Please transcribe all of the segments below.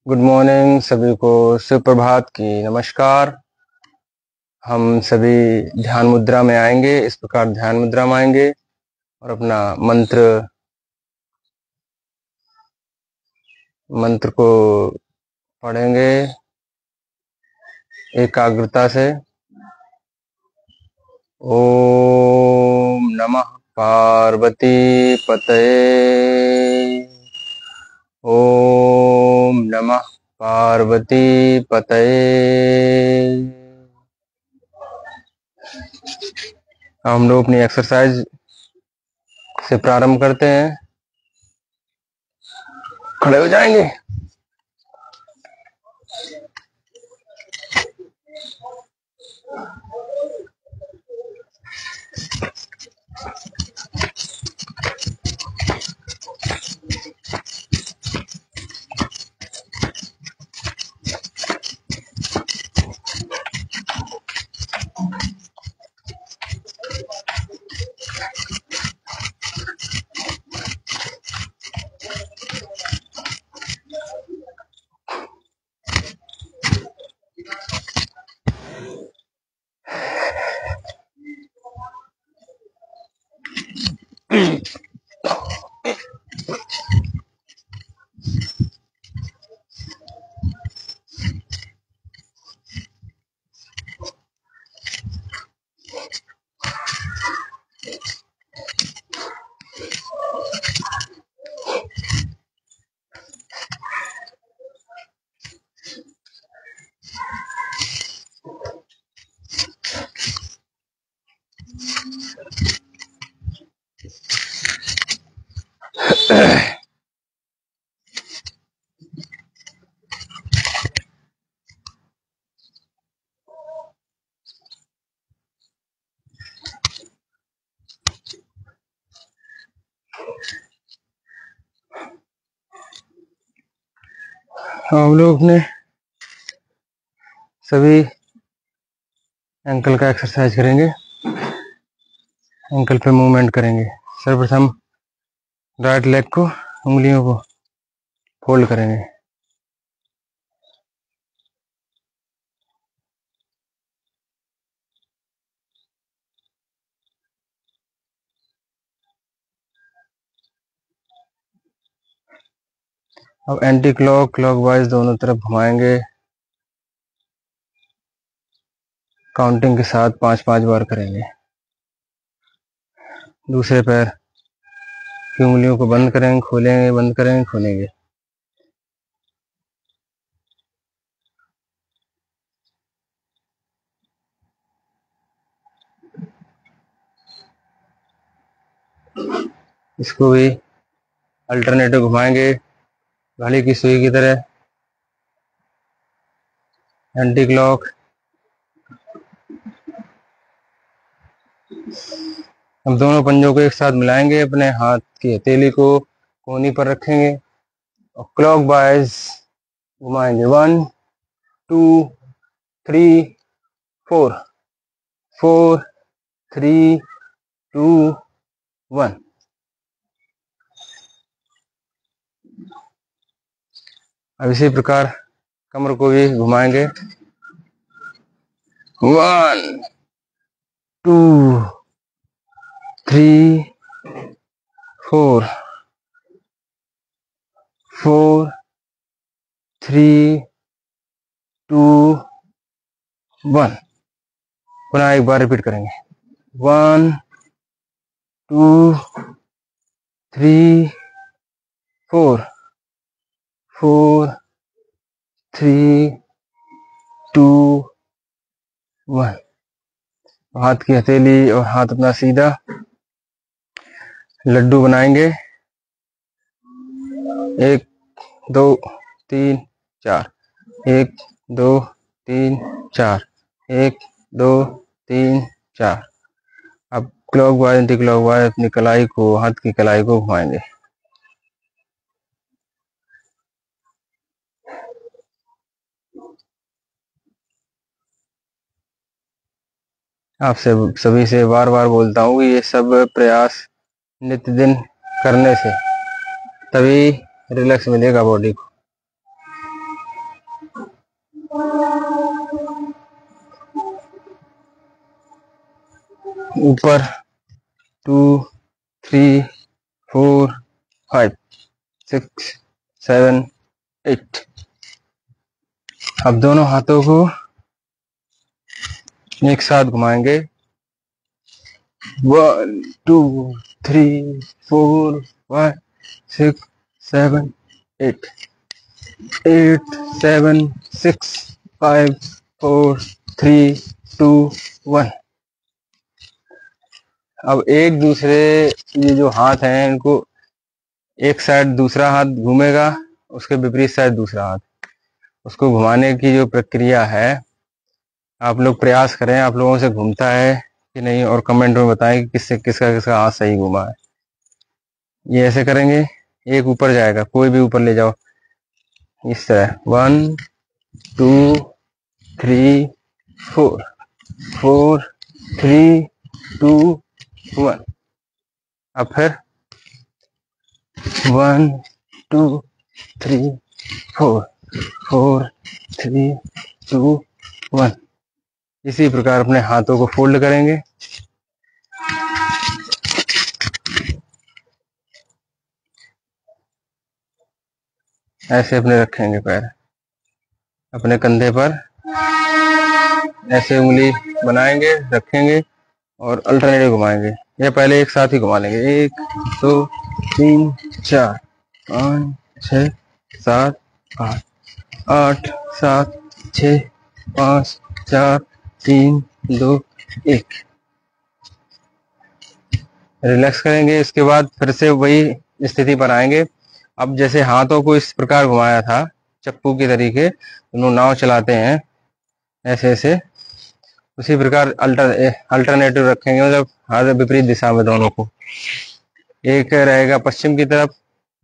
Good morning सभी को, सुप्रभात की नमस्कार। हम सभी ध्यान मुद्रा में आएंगे। इस प्रकार ध्यान मुद्रा में आएंगे और अपना मंत्र को पढ़ेंगे एकाग्रता से। ओम नमः पार्वती पतये। ओम नमः पार्वती पतये। हम लोग अपनी एक्सरसाइज से प्रारंभ करते हैं। खड़े हो जाएंगे। हम लोग अपने सभी एंकल का एक्सरसाइज करेंगे। एंकल पे मूवमेंट करेंगे। सर्वप्रथम राइट लेग को, उंगलियों को फोल्ड करेंगे। अब एंटी क्लॉक क्लॉकवाइज दोनों तरफ घुमाएंगे। काउंटिंग के साथ 5-5 बार करेंगे। दूसरे पैर की उंगलियों को बंद करेंगे, खोलेंगे, बंद करेंगे, खोलेंगे। इसको भी अल्टरनेटिव घुमाएंगे घड़ी की सुई की तरह। Anti clock. हम दोनों पंजों को एक साथ मिलाएंगे, अपने हाथ की हथेली को कोहनी पर रखेंगे और क्लॉकवाइज घुमाएंगे। 1 2 3 4 4 3 2 1। अब इसी प्रकार कमर को भी घुमाएंगे। 1 2 3 4 4 3 2 1। पुनः एक बार रिपीट करेंगे। 1 2 3 4 4 3 2 1। हाथ की हथेली और हाथ अपना सीधा लड्डू बनाएंगे। 1 2 3 4 1 2 3 4 1 2 3 4। अब क्लॉकवाइज एंटी क्लॉकवाइज अपनी कलाई को, हाथ की कलाई को घुमाएंगे। आपसे सभी से बार बार बोलता हूँ कि ये सब प्रयास नित्य दिन करने से तभी रिलैक्स मिलेगा बॉडी को। ऊपर 2 3 4 5 6 7 8। अब दोनों हाथों को एक साथ घुमाएंगे। 1 2 3 4 5 6 7 8। 8 7 6 5 4 3 2 1। अब एक दूसरे, ये जो हाथ हैं इनको एक साइड दूसरा हाथ घूमेगा, उसके विपरीत साइड दूसरा हाथ, उसको घुमाने की जो प्रक्रिया है आप लोग प्रयास करें, आप लोगों से घूमता है कि नहीं, और कमेंट में बताएं कि किससे किसका किसका हाथ सही घूमा है। ये ऐसे करेंगे, एक ऊपर जाएगा, कोई भी ऊपर ले जाओ इस तरह। 1 2 3 4 4 3 2 1। अब फिर 1 2 3 4 4 3 2 1। इसी प्रकार अपने हाथों को फोल्ड करेंगे। ऐसे अपने रखेंगे पैर अपने कंधे पर, ऐसे उंगली बनाएंगे, रखेंगे और अल्टरनेटिव घुमाएंगे, या पहले एक साथ ही घुमा लेंगे। 1 2 3 4 5 6 7 8 8 7 6 5 4 3 2 1। रिलैक्स करेंगे। इसके बाद फिर से वही स्थिति पर आएंगे। अब जैसे हाथों को इस प्रकार घुमाया था चप्पू के तरीके, दोनों नाव चलाते हैं ऐसे ऐसे, उसी प्रकार अल्टरनेटिव रखेंगे, मतलब हाथ विपरीत दिशा में दोनों को। एक रहेगा पश्चिम की तरफ,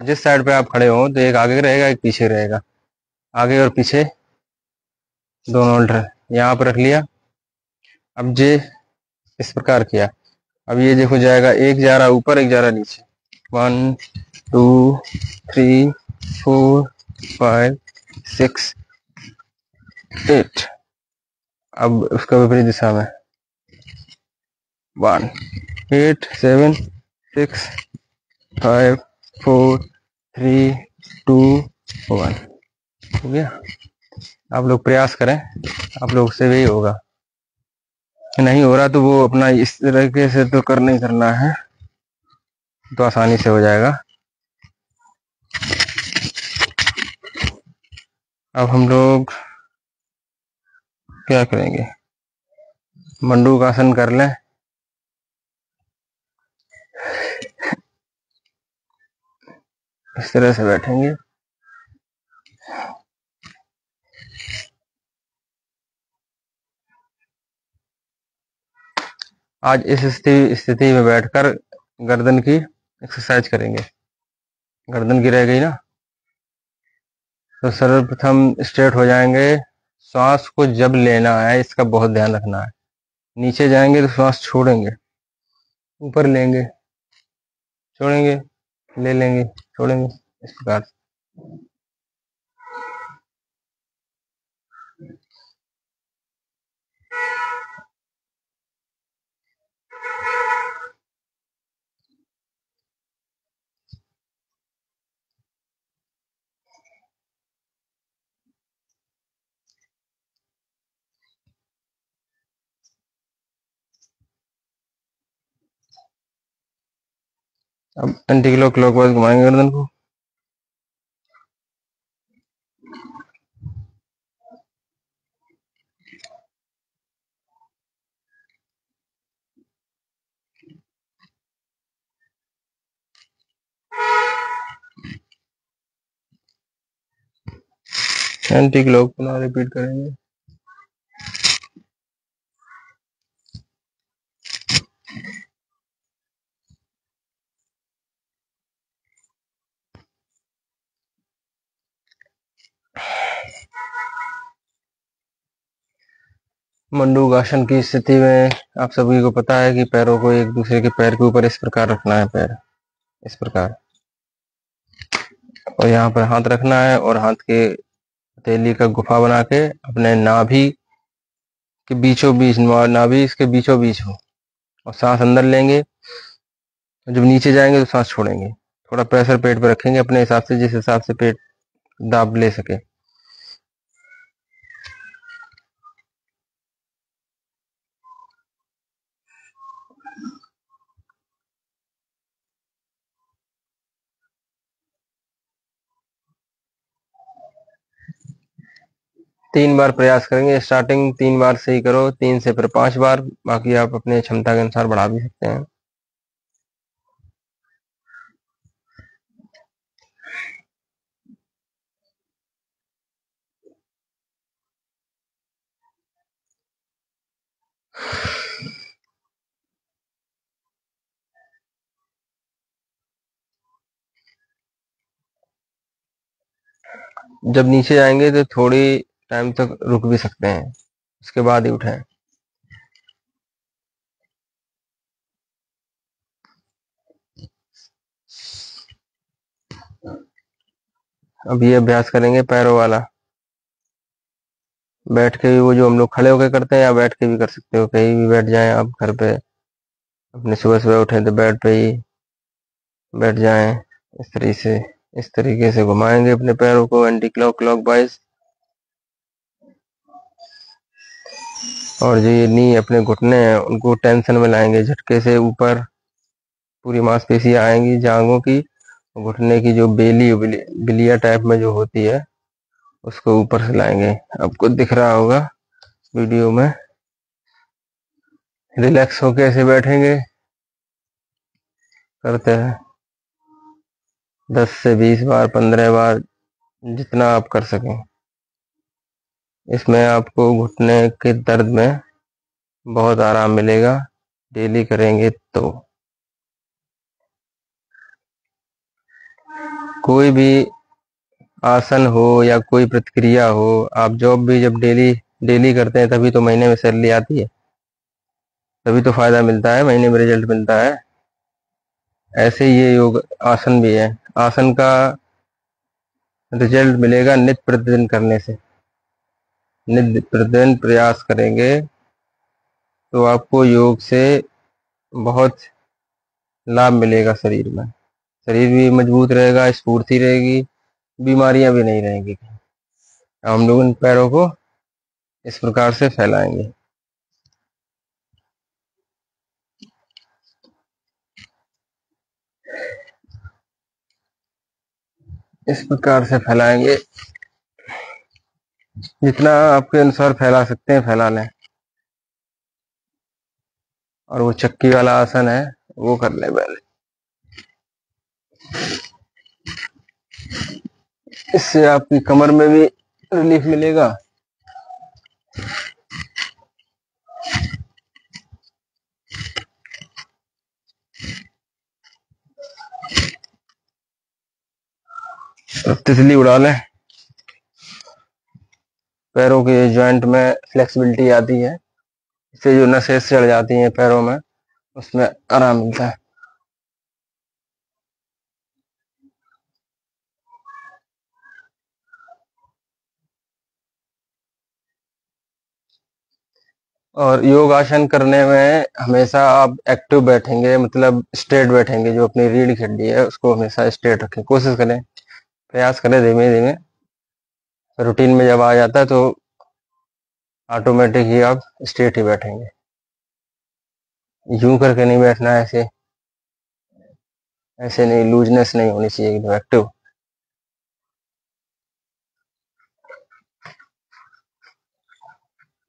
जिस साइड पे आप खड़े हो, तो एक आगे रहेगा एक पीछे रहेगा, आगे और पीछे दोनों अल्टर यहाँ पर रख लिया। अब जे इस प्रकार किया। अब ये देखो जाएगा, एक जा रहा ऊपर एक जा रहा नीचे। 1 2 3 4 5 6 8। अब उसका विपरीत दिशा में 1 8 7 6 5 4 3 2 1। हो गया। आप लोग प्रयास करें, आप लोग से भी होगा। नहीं हो रहा तो वो अपना इस तरीके से तो करना ही करना है, तो आसानी से हो जाएगा। अब हम लोग क्या करेंगे, मंडूकासन कर लें। इस तरह से बैठेंगे। आज इस स्थिति में बैठकर गर्दन की एक्सरसाइज करेंगे। गर्दन की रह गई ना, तो सर्वप्रथम स्ट्रेट हो जाएंगे। श्वास को जब लेना है इसका बहुत ध्यान रखना है। नीचे जाएंगे तो श्वास छोड़ेंगे, ऊपर लेंगे छोड़ेंगे, ले लेंगे छोड़ेंगे, इस प्रकार। अब एंटी क्लॉकवाइज घुमाएंगे गर्दन को। एंटी क्लॉक पुनः रिपीट करेंगे। मंडूकासन की स्थिति में आप सभी को पता है कि पैरों को एक दूसरे के पैर के ऊपर इस प्रकार रखना है, पैर इस प्रकार, और यहाँ पर हाथ रखना है और हाथ के हथेली का गुफा बना के अपने नाभि के बीचों बीच, नाभि इसके बीचों बीच हो, और सांस अंदर लेंगे। जब नीचे जाएंगे तो सांस छोड़ेंगे। थोड़ा प्रेशर पेट पर रखेंगे अपने हिसाब से, जिस हिसाब से पेट दाब ले सके। तीन बार प्रयास करेंगे। स्टार्टिंग 3 बार से ही करो, 3 से फिर 5 बार, बाकी आप अपने क्षमता के अनुसार बढ़ा भी सकते हैं। जब नीचे जाएंगे तो थोड़ी टाइम तक रुक भी सकते हैं, उसके बाद ही उठें। अब ये अभ्यास करेंगे पैरों वाला। बैठ के भी, वो जो हम लोग खड़े होकर करते हैं, या बैठ के भी कर सकते हो, कहीं भी बैठ जाएं आप घर पे, अपने सुबह सुबह उठें तो बेड पे ही बैठ जाएं। इस तरीके से घुमाएंगे अपने पैरों को एंटी क्लॉक वाइज। और जो ये नी अपने घुटने हैं उनको टेंशन में लाएंगे, झटके से ऊपर पूरी मांसपेशियां आएंगी जांघों की, घुटने की जो बिलिया टाइप में जो होती है उसको ऊपर से लाएंगे। आपको दिख रहा होगा वीडियो में। रिलैक्स होके ऐसे बैठेंगे, करते हैं 10 से 20 बार, 15 बार, जितना आप कर सकें। इसमें आपको घुटने के दर्द में बहुत आराम मिलेगा, डेली करेंगे तो। कोई भी आसन हो या कोई प्रतिक्रिया हो, आप जॉब भी जब डेली डेली करते हैं तभी तो महीने में सैलरी आती है, तभी तो फायदा मिलता है, महीने में रिजल्ट मिलता है। ऐसे ही ये योग आसन भी है। आसन का रिजल्ट मिलेगा नित्य प्रतिदिन करने से। नित्य प्रतिदिन प्रयास करेंगे तो आपको योग से बहुत लाभ मिलेगा शरीर में। शरीर भी मजबूत रहेगा, स्फूर्ति रहेगी, बीमारियां भी नहीं रहेंगी। हम लोग इन पैरों को इस प्रकार से फैलाएंगे। इस प्रकार से फैलाएंगे, जितना आपके अनुसार फैला सकते हैं फैला लें। और वो चक्की वाला आसन है वो कर लें पहले, इससे आपकी कमर में भी रिलीफ मिलेगा। तितली उड़ा लें। पैरों के जॉइंट में फ्लेक्सिबिलिटी आती है, इससे जो नसें चढ़ जाती हैं पैरों में, उसमें आराम मिलता है। और योग आसन करने में हमेशा आप एक्टिव बैठेंगे, मतलब स्ट्रेट बैठेंगे। जो अपनी रीढ़ की हड्डी है उसको हमेशा स्ट्रेट रखें, कोशिश करें, प्रयास करें धीमे धीमे। रूटीन में जब आ जाता है तो ऑटोमेटिक ही आप स्ट्रेट ही बैठेंगे। यूं करके नहीं बैठना है, ऐसे ऐसे नहीं, लूजनेस नहीं होनी चाहिए, एकदम एक्टिव।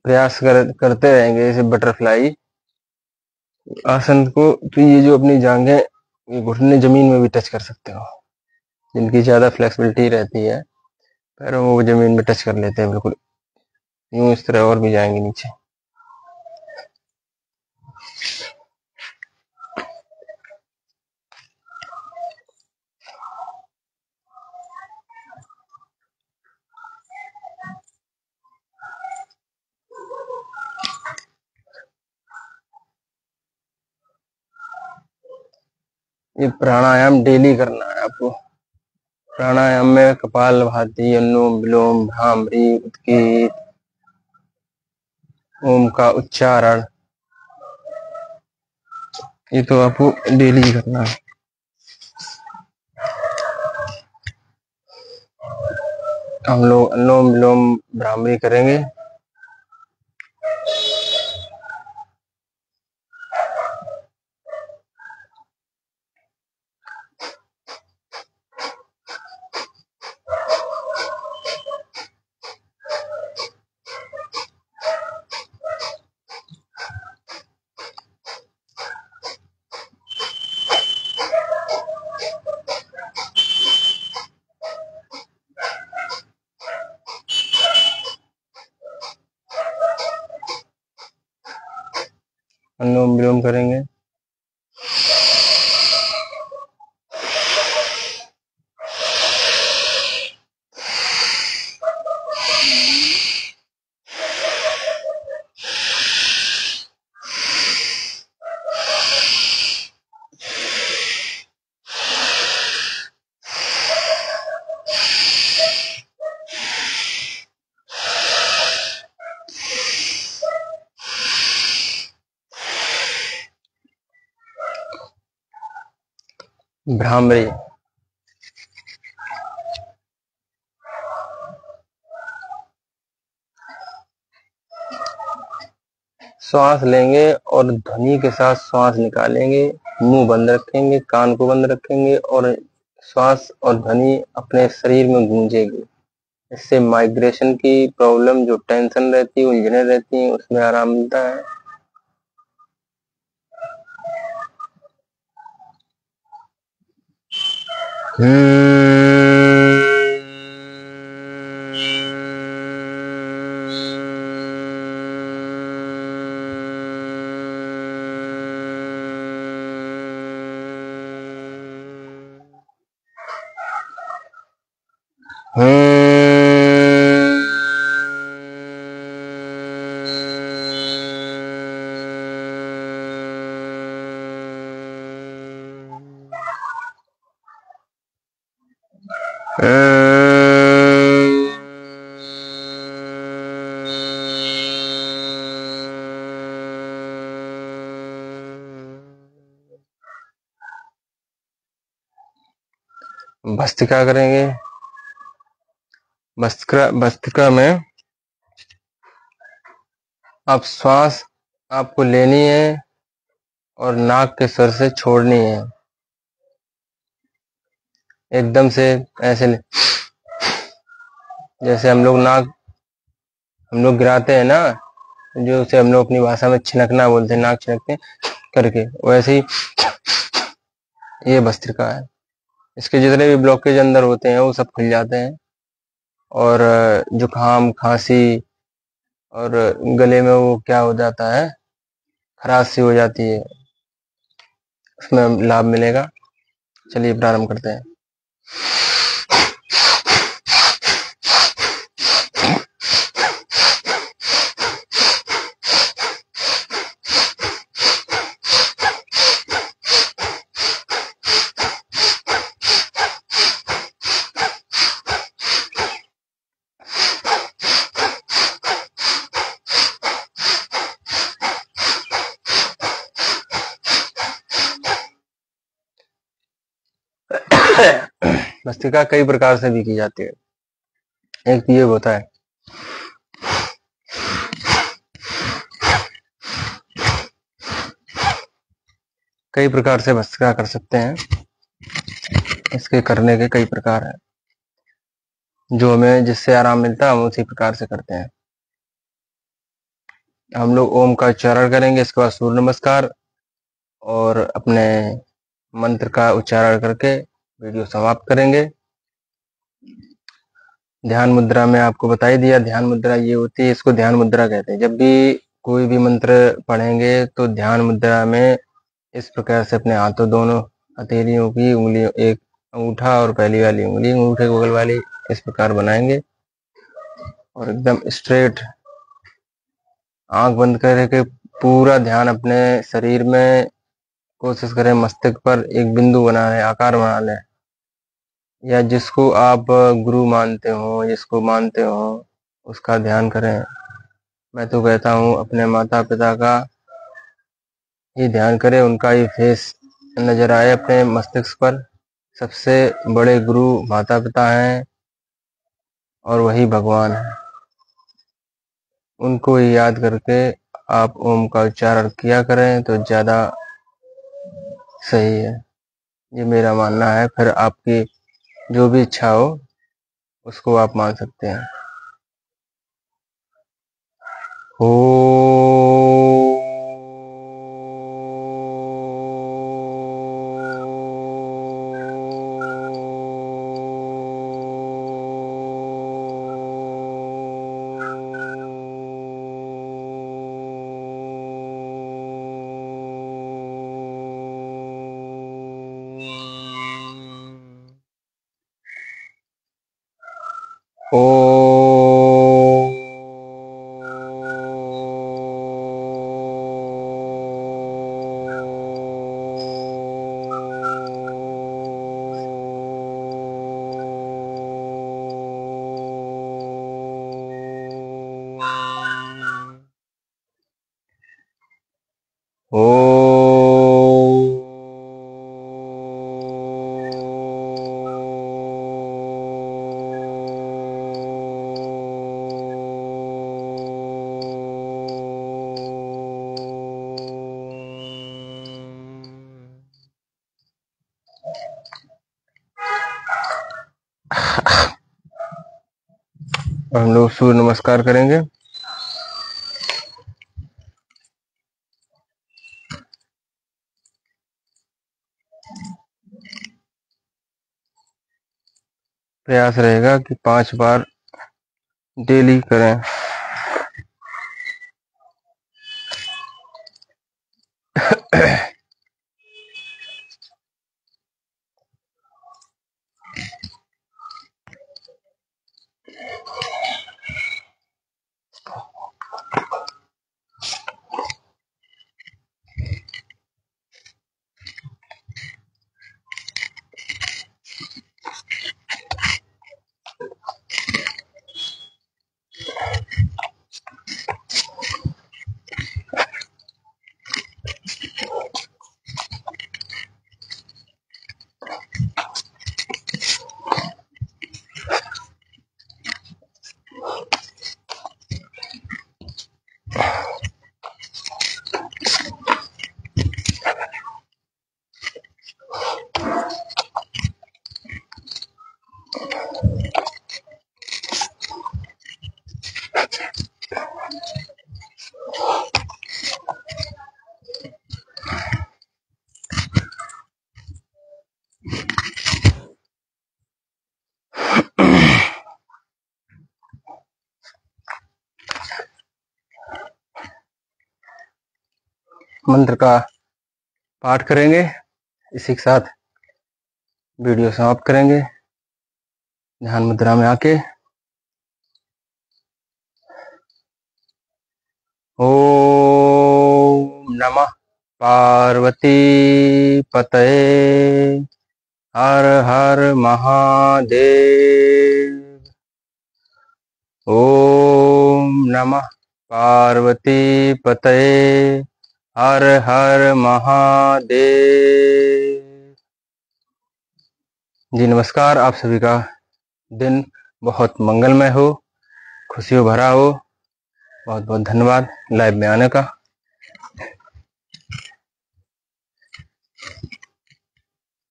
प्रयास करते रहेंगे जैसे बटरफ्लाई आसन को। तो ये जो अपनी जांघें, ये घुटने जमीन में भी टच कर सकते हो, जिनकी ज्यादा फ्लेक्सिबिलिटी रहती है पैरों में, वो जमीन में टच कर लेते हैं बिल्कुल। यूं इस तरह और भी जाएंगे नीचे। ये प्राणायाम डेली करना है आपको। प्राणायाम में कपालभाति, अनुलोम विलोम, भ्रामरी, उत्कीर्त, ओम का उच्चारण, ये तो आपको डेली करना है। हम लोग अनुलोम विलोम भ्रामरी करेंगे। अनुलोम विलोम करेंगे। भ्रामरी, श्वास लेंगे और ध्वनि के साथ श्वास निकालेंगे। मुंह बंद रखेंगे, कान को बंद रखेंगे और श्वास और ध्वनि अपने शरीर में गूंजेगी। इससे माइग्रेशन की प्रॉब्लम, जो टेंशन रहती है, उलझने रहती हैं, उसमें आराम मिलता है। भस्त्रिका करेंगे। भस्त्रिका में आप श्वास आपको लेनी है और नाक के स्वर से छोड़नी है। एकदम से ऐसे जैसे हम लोग गिराते हैं ना, जो उसे हम लोग अपनी भाषा में छिनकना बोलते हैं, नाक छिनकते करके, वैसे ही ये भस्त्रिका है। इसके जितने भी ब्लॉकेज अंदर होते हैं वो सब खुल जाते हैं और जुकाम, खांसी और गले में वो क्या हो जाता है, खराश सी हो जाती है, उसमें लाभ मिलेगा। चलिए प्रारंभ करते हैं। भस्त्रिका कई प्रकार से भी की जाती है। एक ये होता है, कई प्रकार से भस्त्रिका कर सकते हैं। इसके करने के कई प्रकार हैं, जो हमें जिससे आराम मिलता है हम उसी प्रकार से करते हैं। हम लोग ओम का उच्चारण करेंगे, इसके बाद सूर्य नमस्कार और अपने मंत्र का उच्चारण करके वीडियो समाप्त करेंगे। ध्यान मुद्रा में आपको बता ही दिया, ध्यान मुद्रा ये होती है, इसको ध्यान मुद्रा कहते हैं। जब भी कोई भी मंत्र पढ़ेंगे तो ध्यान मुद्रा में इस प्रकार से अपने हाथों, दोनों हथेलियों की उंगलियों, एक अंगूठा और पहली वाली उंगली अंगूठे के बगल वाली, इस प्रकार बनाएंगे और एकदम स्ट्रेट आंख बंद करके पूरा ध्यान अपने शरीर में कोशिश करें मस्तिष्क पर एक बिंदु बना लें, आकार बना लें, या जिसको आप गुरु मानते हो, जिसको मानते हो उसका ध्यान करें। मैं तो कहता हूँ अपने माता पिता का ही ध्यान करें, उनका ही फेस नजर आए अपने मस्तिष्क पर। सबसे बड़े गुरु माता पिता हैं और वही भगवान है। उनको ही याद करके आप ओम का उच्चारण किया करें तो ज़्यादा सही है, ये मेरा मानना है। फिर आपकी जो भी इच्छा हो उसको आप मान सकते हैं। ओ हम लोग सूर्य नमस्कार करेंगे। प्रयास रहेगा कि 5 बार डेली करें। मंत्र का पाठ करेंगे, इसी के साथ वीडियो समाप्त करेंगे। ध्यान मुद्रा में आके ओम नमः पार्वती पतये हर हर महादेव। ओम नमः पार्वती पतये हर हर महादेव। जी नमस्कार, आप सभी का दिन बहुत मंगलमय हो, खुशियों भरा हो। बहुत बहुत धन्यवाद लाइव में आने का।